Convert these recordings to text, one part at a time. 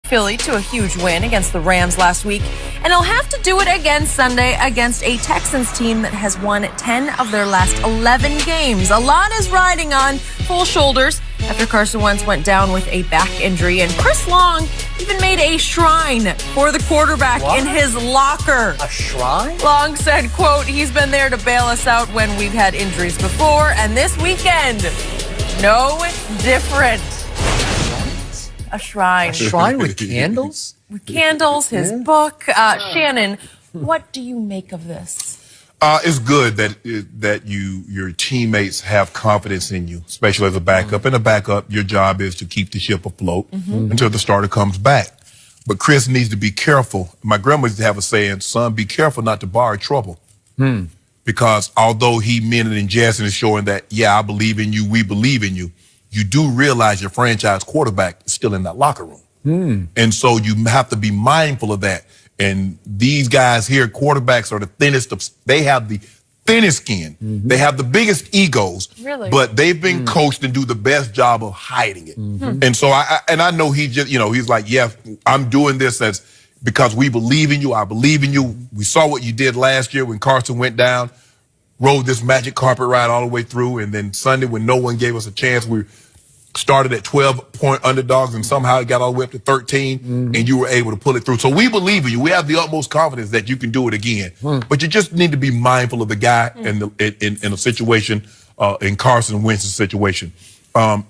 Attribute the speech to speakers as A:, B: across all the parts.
A: Philly to a huge win against the Rams last week, and they'll have to do it again Sunday against a Texans team that has won 10 of their last 11 games. A lot is riding on full shoulders after Carson Wentz went down with a back injury, and Chris Long even made a shrine for the quarterback in his locker.
B: A shrine?
A: Long said, quote, he's been there to bail us out when we've had injuries before, and this weekend, no different. A shrine.
B: A shrine with candles?
A: With candles, his book. Shannon, what do you make of this?
C: It's good that your teammates have confidence in you, especially as a backup. And a backup, your job is to keep the ship afloat until the starter comes back. But Chris needs to be careful. My grandma used to have a saying, son, be careful not to borrow trouble. Because although he meant it in jest and is showing that, yeah, I believe in you, we believe in you, you do realize your franchise quarterback is still in that locker room. And so you have to be mindful of that. And these guys here, quarterbacks, are the thinnest of, they have the thinnest skin. They have the biggest egos.
A: Really?
C: But they've been coached and do the best job of hiding it. And so I know he just, he's like, yeah, I'm doing this because we believe in you. I believe in you. We saw what you did last year when Carson went down, rode this magic carpet ride all the way through. And then Sunday, when no one gave us a chance, we started at 12-point underdogs and somehow it got all the way up to 13 and you were able to pull it through. So we believe in you. We have the utmost confidence that you can do it again. But you just need to be mindful of the guy in a situation, in Carson Wentz's situation. And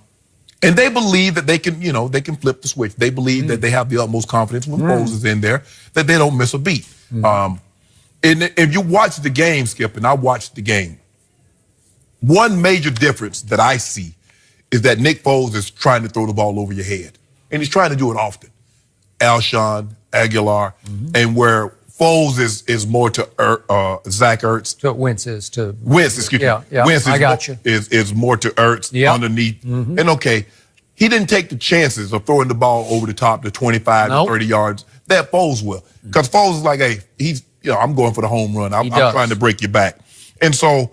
C: they believe that they can, they can flip the switch. They believe that they have the utmost confidence when Foles is in there, that they don't miss a beat. And if you watch the game, Skip, and I watched the game, one major difference that I see is that Nick Foles is trying to throw the ball over your head. And he's trying to do it often. Alshon, Aguilar, and where Foles is more to Zach Ertz.
B: So Wentz is to...
C: Wentz, excuse me.
B: Yeah,
C: Wentz
B: I got you.
C: Is more to Ertz underneath. And okay, he didn't take the chances of throwing the ball over the top to 25 to 30 yards. That Foles will. Because Foles is like, hey, he's, I'm going for the home run. I'm trying to break your back. And so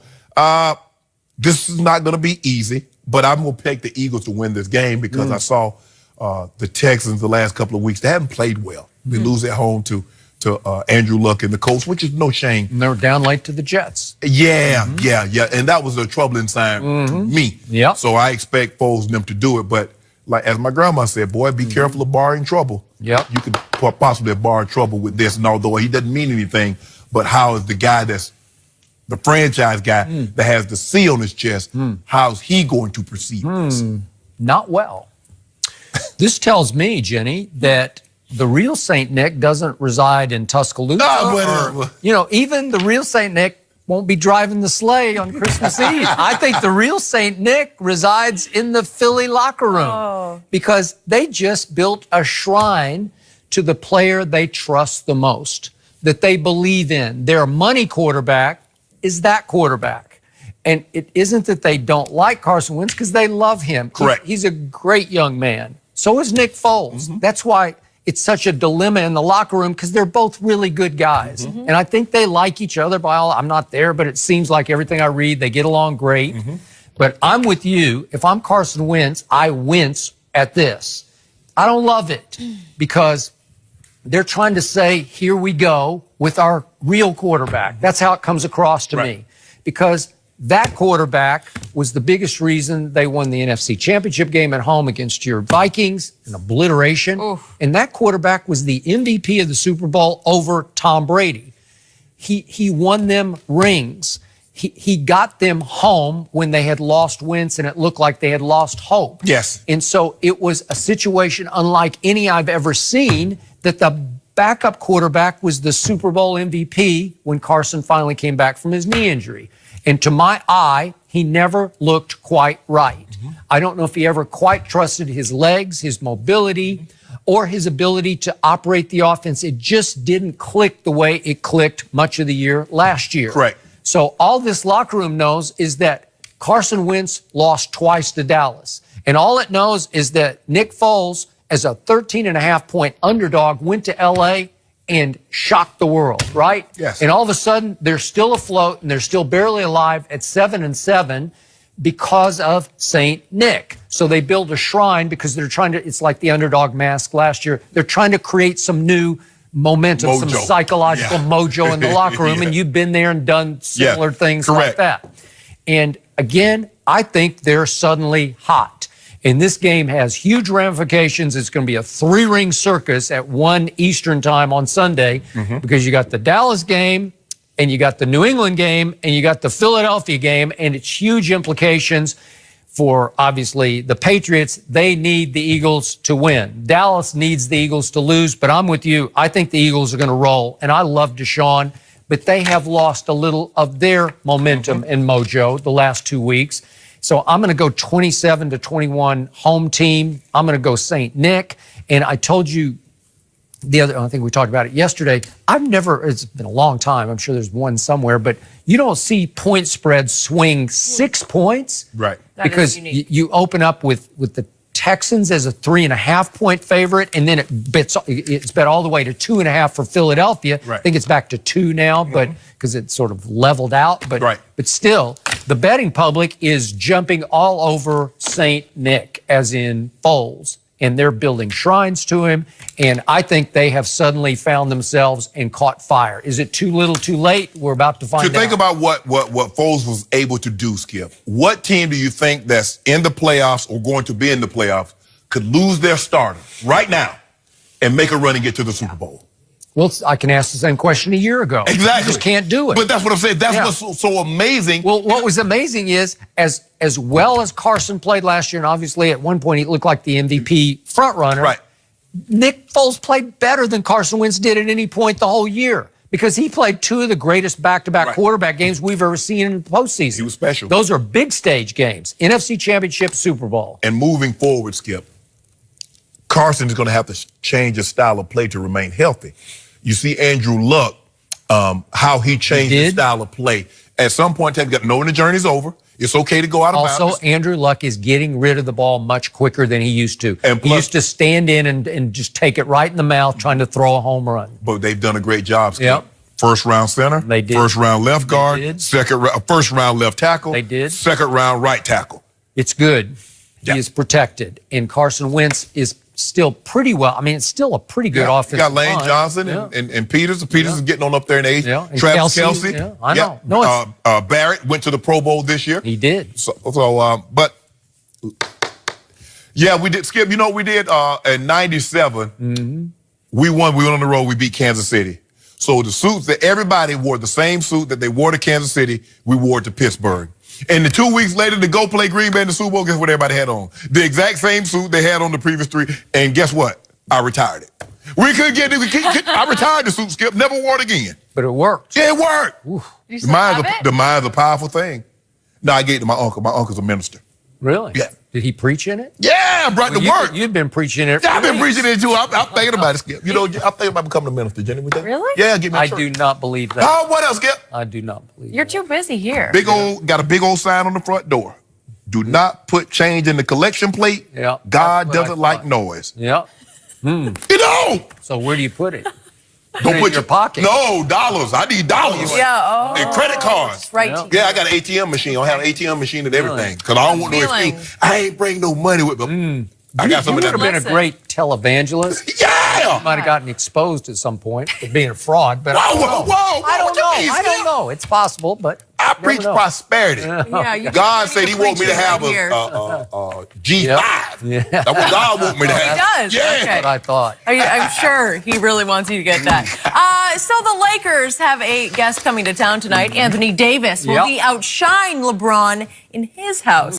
C: this is not going to be easy. But I'm going to pick the Eagles to win this game because I saw the Texans the last couple of weeks. They haven't played well. They lose at home to Andrew Luck and the Colts, which is no shame.
B: And they were down late to the Jets.
C: Yeah. And that was a troubling sign to me. So I expect Foles and them to do it. But like as my grandma said, boy, be careful of borrowing trouble. You could possibly borrow trouble with this. And although he doesn't mean anything, but how is the guy that's the franchise guy that has the C on his chest, how's he going to perceive this?
B: Not well. This tells me, Jenny, that the real Saint Nick doesn't reside in Tuscaloosa. Even the real Saint Nick won't be driving the sleigh on Christmas Eve. I think the real Saint Nick resides in the Philly locker room because they just built a shrine to the player they trust the most, that they believe in. Their money quarterback is that quarterback. And it isn't that they don't like Carson Wentz because they love him.
C: Correct.
B: He's a great young man. So is Nick Foles. That's why it's such a dilemma in the locker room because they're both really good guys. And I think they like each other. I'm not there, but it seems like everything I read, they get along great. But I'm with you. If I'm Carson Wentz, I wince at this. I don't love it because they're trying to say, here we go with our real quarterback. That's how it comes across to me. Because that quarterback was the biggest reason they won the NFC Championship game at home against your Vikings, an obliteration. And that quarterback was the MVP of the Super Bowl over Tom Brady. He won them rings. He got them home when they had lost Wentz and it looked like they had lost hope. And so it was a situation unlike any I've ever seen, that the backup quarterback was the Super Bowl MVP when Carson finally came back from his knee injury. And to my eye, he never looked quite right. I don't know if he ever quite trusted his legs, his mobility, or his ability to operate the offense. It just didn't click the way it clicked much of the year last year. So all this locker room knows is that Carson Wentz lost twice to Dallas. And all it knows is that Nick Foles, as a 13.5-point underdog, went to L.A. and shocked the world, right? And all of a sudden, they're still afloat and they're still barely alive at 7-7. because of St. Nick. So they build a shrine because they're trying to, it's like the underdog mask last year. They're trying to create some new momentum,
C: Mojo.
B: some psychological mojo in the locker room. And you've been there and done similar things like that. And again, I think they're suddenly hot. And this game has huge ramifications. It's going to be a 3-ring circus at 1 Eastern time on Sunday because you got the Dallas game, and you got the New England game, and you got the Philadelphia game, and it's huge implications for, obviously, the Patriots. They need the Eagles to win. Dallas needs the Eagles to lose, but I'm with you. I think the Eagles are going to roll, and I love Deshaun, but they have lost a little of their momentum and mojo the last 2 weeks. So I'm going to go 27-21 home team. I'm going to go St. Nick, and I told you I think we talked about it yesterday. It's been a long time. I'm sure there's one somewhere, but you don't see point spreads swing 6 points.
C: Right.
B: Because you open up with the Texans as a 3.5-point favorite, and then it's bet all the way to 2.5 for Philadelphia.
C: Right.
B: I think it's back to 2 now, but because it's sort of leveled out. But still, the betting public is jumping all over St. Nick, as in Foles. And they're building shrines to him. And I think they have suddenly found themselves and caught fire. Is it too little, too late? We're about to find out.
C: To think about what Foles was able to do, Skip. What team do you think that's in the playoffs or going to be in the playoffs could lose their starter right now and make a run and get to the Super Bowl?
B: Well, I can ask the same question a year ago.
C: Exactly.
B: You just can't do it.
C: But that's what I'm saying. That's what's so amazing.
B: Well, what was amazing is, as well as Carson played last year, and obviously at one point he looked like the MVP frontrunner,
C: right.
B: Nick Foles played better than Carson Wentz did at any point the whole year because he played 2 of the greatest back-to-back quarterback games we've ever seen in the postseason.
C: He was special.
B: Those are big stage games. NFC Championship, Super Bowl.
C: And moving forward, Skip, Carson is going to have to change his style of play to remain healthy. You see Andrew Luck, how he changed his style of play. At some point in time, knowing the journey's over, it's okay to go out of bounds.
B: Also, Andrew Luck is getting rid of the ball much quicker than he used to.
C: And plus,
B: he used to stand in and just take it right in the mouth trying to throw a home run.
C: But they've done a great job, Skip.
B: Yep.
C: First round center.
B: They did.
C: First round left guard.
B: They did.
C: First round left tackle.
B: They did.
C: Second round right tackle.
B: It's good. He is protected. And Carson Wentz is still pretty well. I mean, it's still a pretty good offensive
C: You got Lane
B: line.
C: Johnson and Peters. Peters is getting on up there in age.
B: Yeah. And
C: Travis Kelce.
B: Yeah, I know. No,
C: Barrett went to the Pro Bowl this year.
B: he did.
C: But yeah, we did. Skip, you know what we did in '97? We won. We went on the road. We beat Kansas City. So the suits that everybody wore, the same suit that they wore to Kansas City, we wore to Pittsburgh. And the 2 weeks later to go play Green Bay in the Super Bowl, guess what everybody had on? The exact same suit they had on the previous 3. And guess what? I retired it. We couldn't get it. I retired the suit, Skip. Never wore it again.
B: But it worked.
C: Yeah, it worked.
A: You still have it?
C: The mind's a powerful thing. No, I gave it to my uncle. My uncle's a minister.
B: Really?
C: Yeah.
B: Did he preach in it?
C: Yeah, I brought the work.
B: You've been preaching it.
C: Yeah, I've been preaching it too. I'm thinking about it, Skip. You know, I'm thinking about becoming a minister, Jenny. With that?
A: Really?
C: Yeah, get me a
B: I
C: church.
B: do not believe that.
C: Oh, what else, Skip?
B: I do not believe
A: You're
B: that.
A: too busy here.
C: Got a big old sign on the front door. Do not put change in the collection plate.
B: Yeah,
C: God
B: that's what I
C: doesn't like
B: thought.
C: noise.
B: Yeah.
C: You know.
B: So where do you put it?
C: Don't
B: put it in your pocket.
C: No, dollars. I need dollars.
A: Yeah.
C: And credit cards.
A: Right.
B: Yeah.
C: Yeah, I got an ATM machine. I have an ATM machine and everything. Because I don't want no
A: Feeling.
C: excuse. I ain't bring no money with me. I got some
B: You
C: of
B: would have
C: that.
B: been a great televangelist.
C: Yeah.
B: Might have gotten exposed at some point for being a fraud, but
C: Whoa, whoa, whoa.
B: I don't
C: What you
B: know.
C: mean,
B: I don't
C: Skip?
B: know. It's possible, but
C: I
B: you never
C: preach
B: know.
C: prosperity.
A: Yeah, you
C: God
A: can
C: said he want me to have
A: here.
C: a G5.
B: Yeah.
C: That's what God want me to have.
A: He does.
C: Yeah.
A: Okay.
B: That's what I thought.
A: I'm sure he really wants you to get that. So the Lakers have a guest coming to town tonight. Anthony Davis will
B: Yep.
A: he outshine LeBron in his house.